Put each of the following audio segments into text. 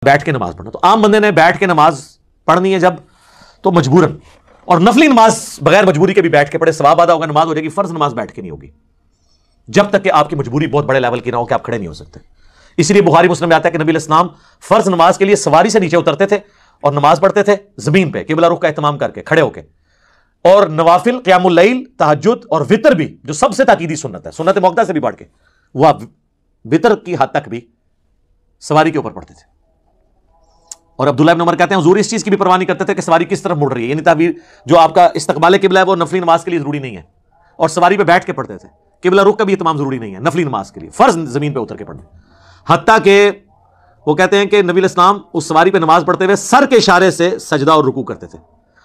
بیٹھ کے نماز پڑھنا. تو عام بندے نے بیٹھ کے نماز پڑھنی ہے جب تو مجبوراً, اور نفلی نماز بغیر مجبوری کے بھی بیٹھ کے پڑھے ثواب آدھا ہوگا, نماز ہو جائے گی. فرض نماز بیٹھ کے نہیں ہوگی جب تک کہ آپ کی مجبوری بہت بڑے لیول کی نہ ہو کہ آپ کھڑے نہیں ہو سکتے. اس لیے بخاری مسلم میں آتا ہے کہ نبی علیہ السلام فرض نماز کے لیے سواری سے نیچے اترتے تھے اور نماز پڑھتے تھے زمین پہ قبلہ رخ کا اہتمام کر کے کھڑے ہو کے. اور نوافل, قیام اللیل, تہجد اور وطر بھی جو سب سے تاکیدی سنت ہے, سنت موقدہ سے بھی بڑھ کے, وہ آپ وطر کی حد تک بھی سواری کے اوپر پڑھتے تھے. اور عبداللہ ابن عمر کہتے ہیں حضور اس چیز کی بھی پرواہ نہیں کرتے تھے کہ سواری کس طرف مڑ رہی ہے, یعنی تعبیر جو آپ کا استقبال قبلہ ہے وہ نفلی نماز کے لیے ضروری نہیں ہے, اور سواری پہ بیٹھ کے پڑھتے تھے. قبلہ رخ کا بھی اہتمام ضروری نہیں ہے نفلی نماز کے لیے, فرض زمین پہ اتر کے پڑھنا. حتیٰ کہ وہ کہتے ہیں کہ نبی علیہ السلام اس سواری پہ نماز پڑھتے ہوئے سر کے اشارے سے سجدہ اور رکوع کرتے تھے.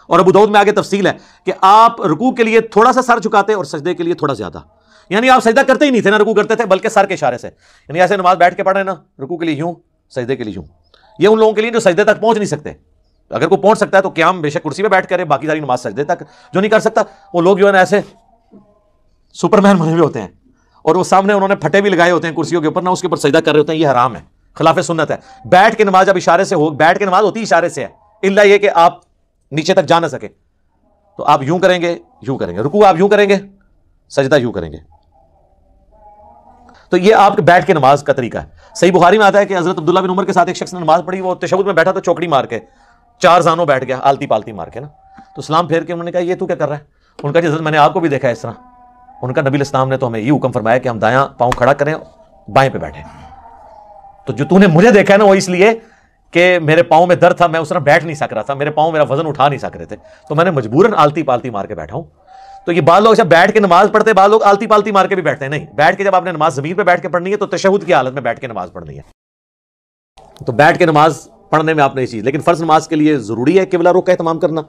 اور ابو داؤد میں آگے تفصیل ہے کہ آپ رکوع کے لیے تھوڑا سا سر جھکاتے اور سجدے کے لیے تھوڑا زیادہ, یعنی آپ سجدہ کرتے ہی نہیں تھے, نہ رکوع کرتے تھے, بلکہ سر کے اشارے سے, یعنی ایسے نماز بیٹھ کے پڑھ رہے ہیں نا, رکوع کے لیے یوں, سجدے کے لیے یوں. یہ ان لوگوں کے لیے جو سجدے تک پہنچ نہیں سکتے. اگر کوئی پہنچ سکتا ہے تو قیام بے شک کرسی پہ بیٹھ کرے, باقی ساری نماز سجدے تک. جو نہیں کر سکتا وہ لوگ جو ہے نا ایسے سپر مین بنے ہوئے ہوتے ہیں, اور وہ سامنے انہوں نے پھٹے بھی لگائے ہوتے ہیں کرسیوں کے اوپر, نہ اس کے اوپر سجدہ کر رہے ہوتے ہیں. یہ حرام ہے, خلاف سنت ہے. بیٹھ کے نماز جب اشارے سے ہو, بیٹھ کے نماز ہوتی اشارے سے ہے, الا یہ کہ آپ نیچے تک جا نہ سکے تو آپ یوں کریں گے, یوں کریں گے, رکوع آپ یوں کریں گے, سجدہ یوں کریں گے. تو یہ آپ کے بیٹھ کے نماز کا طریقہ ہے. صحیح بخاری میں آتا ہے کہ حضرت عبداللہ بن عمر کے ساتھ ایک شخص نے نماز پڑھی, وہ تشہد میں بیٹھا تو چوکڑی مار کے چار زانوں بیٹھ گیا, آلتی پالتی مار کے نا. تو سلام پھیر کے انہوں نے کہا یہ تو کیا کر رہا ہے؟ ان کا حضرت میں نے آپ کو بھی دیکھا ہے اس طرح. ان کا نبی علیہ السلام نے تو ہمیں یہ حکم فرمایا کہ ہم دایاں پاؤں کھڑا کریں, بائیں پہ بیٹھیں. تو جو تو نے مجھے دیکھا ہے نا وہ اس لیے کہ میرے پاؤں میں درد تھا, میں اس طرح بیٹھ نہیں سک رہا تھا, میرے پاؤں میرا وزن اٹھا نہیں سک رہے تھے, تو میں نے مجبوراً آلتی پالتی مار کے بیٹھا ہوں. تو یہ بعض لوگ جب بیٹھ کے نماز پڑھتے ہیں, بعض لوگ آلتی پالتی مار کے بھی بیٹھتے ہیں. نہیں, بیٹھ کے جب آپ نے نماز زمین پہ بیٹھ کے پڑھنی ہے تو تشہد کی حالت میں بیٹھ کے نماز پڑھنی ہے. تو بیٹھ کے نماز پڑھنے میں آپ نے یہ چیز, لیکن فرض نماز کے لیے ضروری ہے قبلہ رخ کا اہتمام کرنا.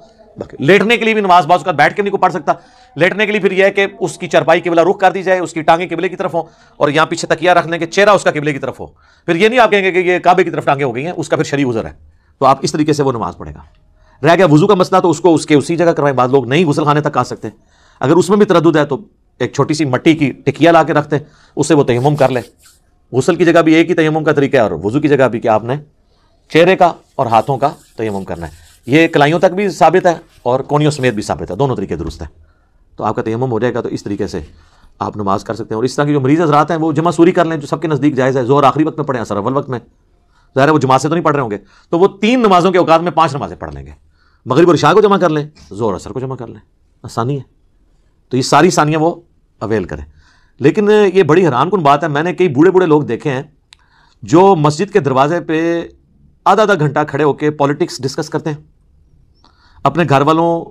لیٹنے کے لیے بھی نماز بعض اوقات بیٹھ کے نہیں کو پڑھ سکتا. لیٹنے کے لیے پھر یہ ہے کہ اس کی چرپائی قبلہ رخ کر دی جائے, اس کی ٹانگیں قبلے کی طرف ہوں, اور یہاں پیچھے تکیہ رکھ لیں کہ چہرہ اس کا قبلے کی طرف ہو. پھر یہ نہیں آپ کہیں گے کہ یہ کعبے کی طرف ٹانگیں ہو گئی ہیں, اس کا پھر شرعی عذر ہے. تو آپ اس طریقے سے وہ نماز پڑھے گا. رہ گیا وضو کا مسئلہ, تو اس کو اس کے اسی جگہ کروائیں. بعض لوگ نہیں غسل خانے تک آ سکتے, اگر اس میں بھی تردد ہے تو ایک چھوٹی سی مٹی کی ٹکیا لا کے رکھتے ہیں, اس سے وہ تیمم کر لے. غسل کی جگہ بھی ایک ہی تیمم کا طریقہ ہے, اور وضو کی جگہ بھی کہ آپ نے چہرے کا اور ہاتھوں کا تیمم کرنا ہے. یہ کلائیوں تک بھی ثابت ہے اور کونیوں سمیت بھی ثابت ہے, دونوں طریقے درست ہیں. تو آپ کا تیمم ہو جائے گا, تو اس طریقے سے آپ نماز کر سکتے ہیں. اور اس طرح کی جو مریض حضرات ہیں وہ جمع سوری کر لیں, جو سب کے نزدیک جائز ہے. ظہر آخری وقت میں پڑھیں, اثر اول وقت میں, ظاہر ہے وہ جماعت سے تو نہیں پڑھ رہے ہوں گے, تو وہ 3 نمازوں کے اوقات میں 5 نمازیں پڑھ لیں گے. مغرب اور عشاء کو جمع کر لیں, ظہر اثر کو جمع کر لیں, آسانی ہے. تو یہ ساری ثانیاں وہ اویل کریں. لیکن یہ بڑی حیران کن بات ہے, میں نے کئی بوڑھے لوگ دیکھے ہیں جو مسجد کے دروازے پہ آدھا گھنٹہ کھڑے ہو کے پالیٹکس ڈسکس کرتے ہیں, اپنے گھر والوں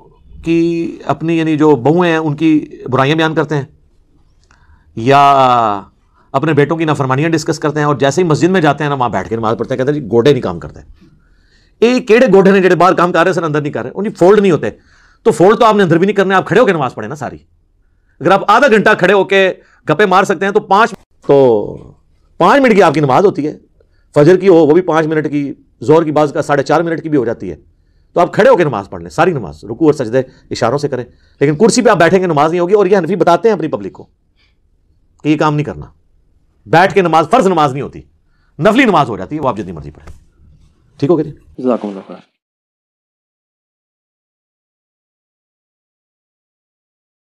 کی, اپنی یعنی جو بہویں ہیں ان کی برائیاں بیان کرتے ہیں, یا اپنے بیٹوں کی نافرمانیاں ڈسکس کرتے ہیں. اور جیسے ہی مسجد میں جاتے ہیں نا, وہاں بیٹھ کے نماز پڑھتے ہیں, کہتے ہیں جی گوڑے نہیں کام کرتے. یہ کیڑے گوڑے نے جڑے باہر کام کر رہے سن اندر نہیں کر رہے, انہیں فولڈ نہیں ہوتے. تو فولڈ تو آپ نے اندر بھی نہیں کرنے, آپ کھڑے ہو کے نماز پڑھیں نا ساری. اگر آپ آدھا گھنٹہ کھڑے ہو کے گپے مار سکتے ہیں تو 5 منٹ کی آپ کی نماز ہوتی ہے. فجر کی ہو وہ بھی 5 منٹ کی, زہر کی بعض کا 4.5 منٹ کی بھی ہو جاتی ہے. تو آپ کھڑے ہو کے نماز پڑھ لیں, ساری نماز رکوع اور سجدے اشاروں سے کریں. لیکن کرسی پہ آپ بیٹھیں گے نماز نہیں ہوگی. اور یہ حنفی بتاتے ہیں اپنی پبلک کو کہ یہ کام نہیں کرنا. بیٹھ کے نماز فرض نماز نہیں ہوتی, نفلی نماز ہو جاتی ہے, وہ آپ جتنی مرضی پڑھیں. ٹھیک ہو گیا جی, جزاکم اللہ خیر.